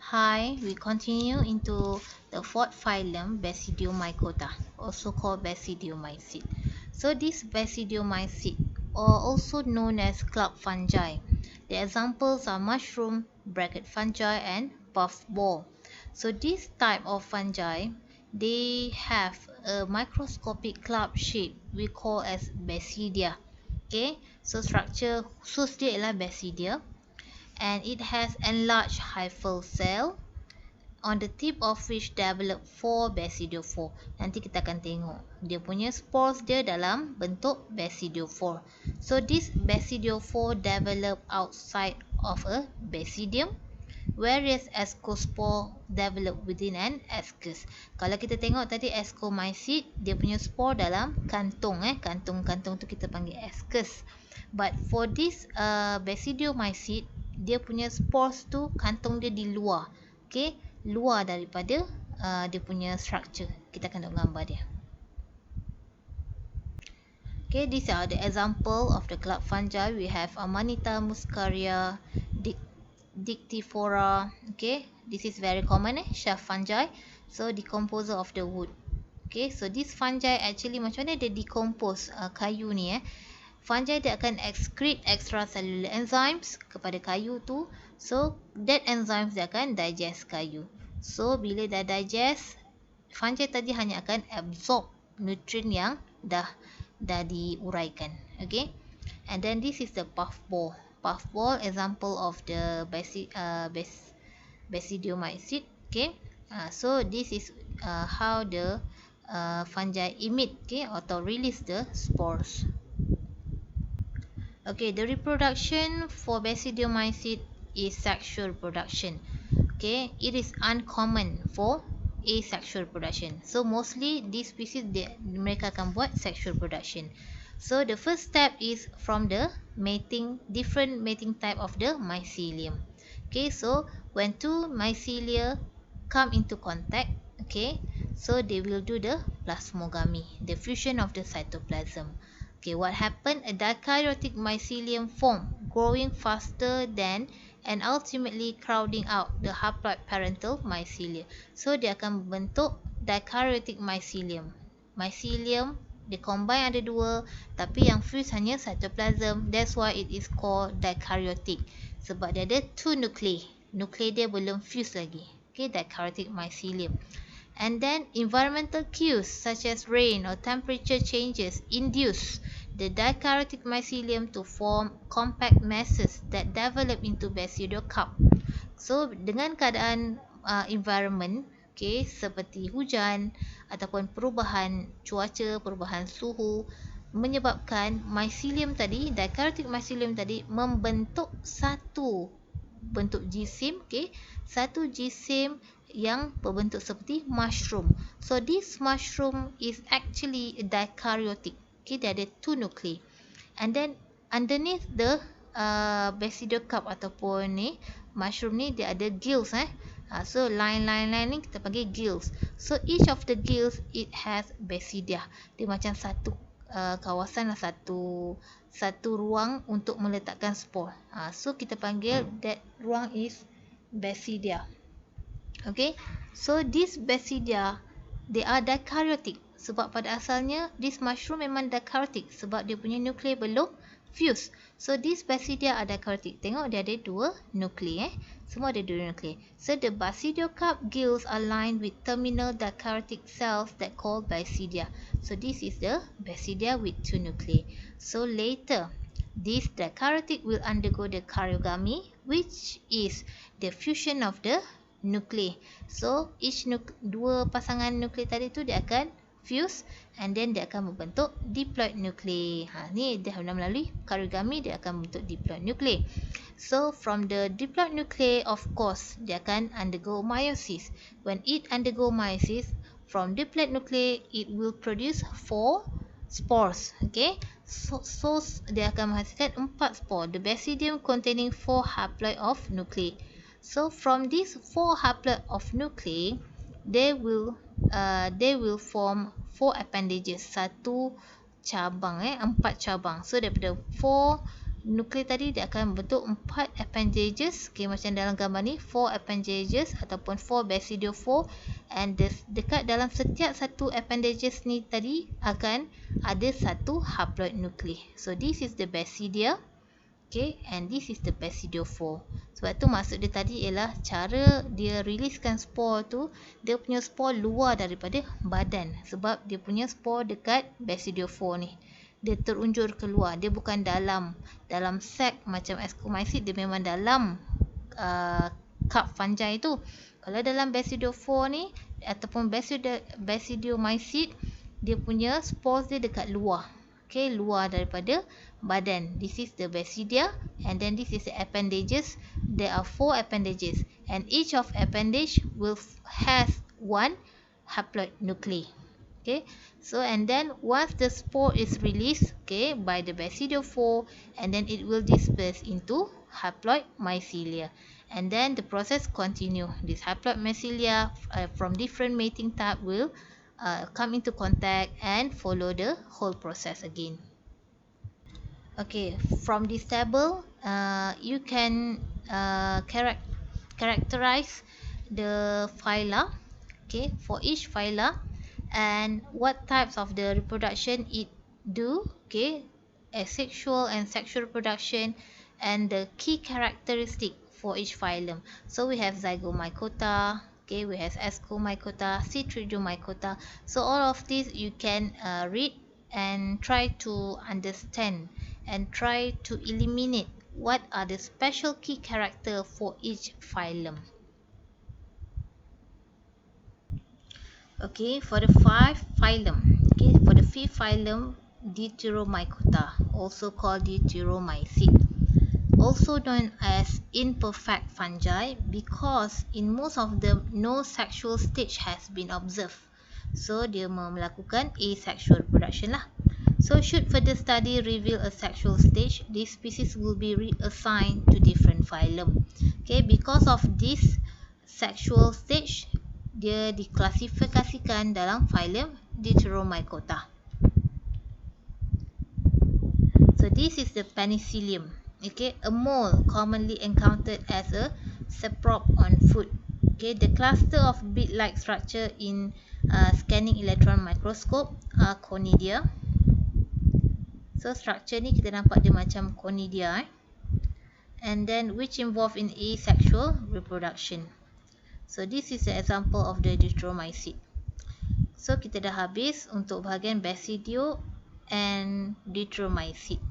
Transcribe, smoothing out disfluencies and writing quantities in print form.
Hi, we continue into the fourth phylum Basidiomycota, also called Basidiomycete. So this Basidiomycete, or also known as club fungi. The examples are mushroom, bracket fungi, and puffball. So this type of fungi, they have a microscopic club shape we call as basidia. Okay, so structure khusus dia ialah basidia, and it has enlarged hyphal cell on the tip of which develop 4 basidiophore. Nanti kita akan tengok dia punya spores dia dalam bentuk basidiophore. So this basidiophore develop outside of a basidium, whereas ascospore develop within an ascus. Kalau kita tengok tadi ascomycete, dia punya spore dalam kantung, kantung-kantung tu kita panggil ascus. But for this basidiomycete, dia punya spores tu kantung dia di luar. Okay, luar daripada dia punya structure. Kita akan tengok gambar dia. Okay, these are the example of the club fungi. We have Amanita muscaria, Dictyphora. Okay, this is very common, shaft fungi. So decomposer of the wood. Okay, so this fungi actually macam mana dia decompose kayu ni Fungi dia akan excrete extracellular enzymes kepada kayu tu. So that enzymes dia akan digest kayu. So bila dah digest, fungi tadi hanya akan absorb nutrient yang dah diuraikan. Okay, and then this is the puffball. Puffball example of the basidiomycete. Okay, so this is how the fungi emit, atau release the spores. Okay, the reproduction for basidiomycete is sexual reproduction. Okay, it is uncommon for asexual reproduction. So mostly these species mereka akan buat sexual reproduction. So the first step is from the different mating type of the mycelium. Okay, so when two mycelia come into contact, okay, so they will do the plasmogamy, the fusion of the cytoplasm. Okay, what happened? A dikaryotic mycelium form, growing faster than and ultimately crowding out the haploid parental mycelia. So dia akan membentuk dikaryotic mycelium. Mycelium dia combine ada dua, tapi yang fuse hanya cytoplasm. That's why it is called dikaryotic. Sebab dia ada two nuclei. Nuclei dia belum fuse lagi. Okay, dikaryotic mycelium. And then environmental cues such as rain or temperature changes induce the dikaryotic mycelium to form compact masses that develop into basidiocarp. So dengan keadaan environment, okay, seperti hujan ataupun perubahan cuaca, perubahan suhu, menyebabkan mycelium tadi, dikaryotic mycelium tadi membentuk satu bentuk jisim, okay, satu jisim yang berbentuk seperti mushroom. So this mushroom is actually dikaryotic. Okay, dia ada two nuclei. And then underneath the basidiocarp ataupun ni mushroom ni, dia ada gills so line ni kita panggil gills. So each of the gills it has basidia. Dia macam satu kawasan, satu ruang untuk meletakkan spore. So kita panggil that ruang is basidia. Okay, so this basidia, they are dikaryotic. Sebab pada asalnya this mushroom memang dikaryotic sebab dia punya nuclei belum fuse. So this basidia are dikaryotic. Tengok dia ada dua nuclei semua ada dua nuclei. So the basidiocarp gills are lined with terminal dikaryotic cells that called basidia. So this is the basidia with two nuclei. So later this dikaryotic will undergo the karyogamy, which is the fusion of the nuclei. So each dua pasangan nuclei tadi tu dia akan fuse and then dia akan membentuk diploid nuclei. Ni dia melalui karyogamy dia akan membentuk diploid nuclei. So from the diploid nuclei, of course dia akan undergo meiosis. When it undergo meiosis, from diploid nuclei it will produce 4 spores. Okay, so dia akan menghasilkan 4 spore. The basidium containing 4 haploid of nuclei. So from these 4 haploid of nuclei, they will form 4 appendages, 1 cabang, 4 cabang. So daripada 4 nukleus tadi dia akan bentuk 4 appendages, okay, macam dalam gambar ni 4 appendages ataupun 4 basidiophore, and dekat dalam setiap satu appendages ni tadi akan ada satu haploid nucleus. So this is the basidia, okay, and this is the basidiophore. Sebab tu maksud dia tadi ialah cara dia riliskan spore tu, dia punya spore luar daripada badan, sebab dia punya spore dekat basidiophore ni, dia terunjur keluar, dia bukan dalam sac macam ascomycete, dia memang dalam cup fungi tu. Kalau dalam basidiophore ni ataupun basidiomycete, dia punya spores dia dekat luar, okay, luar daripada badan. This is the basidia, and then this is the appendages. There are 4 appendages, and each of appendage will has one haploid nucleus. Okay, so and then once the spore is released, okay, by the basidiophore, and then it will disperse into haploid mycelia, and then the process continue. This haploid mycelia from different mating type will come into contact and follow the whole process again. Okay, from this table you can characterize the phyla, okay, for each phyla, and what types of the reproduction it do, okay, asexual and sexual reproduction, and the key characteristic for each phylum. So we have Zygomycota, okay, we have Ascomycota, Chytridiomycota. So all of these you can read and try to understand and try to eliminate what are the special key character for each phylum. Okay, for the 5th phylum, okay, for the 5th phylum, Deuteromycota, also called Deuteromycete, also known as imperfect fungi, because in most of them no sexual stage has been observed. So dia melakukan asexual reproduction lah. So should further study reveal a sexual stage, this species will be reassigned to different phylum. Okay, because of this sexual stage, dia diklasifikasikan dalam phylum Deuteromycota. So this is the penicillium. Okay, a mole commonly encountered as a saprop on foot. Okay, the cluster of bead-like structure in scanning electron microscope are conidia. So structure ni kita nampak dia macam conidia, and then which involve in asexual reproduction. So this is an example of the Deuteromycete. So kita dah habis untuk bahagian Basidio and Deuteromycete.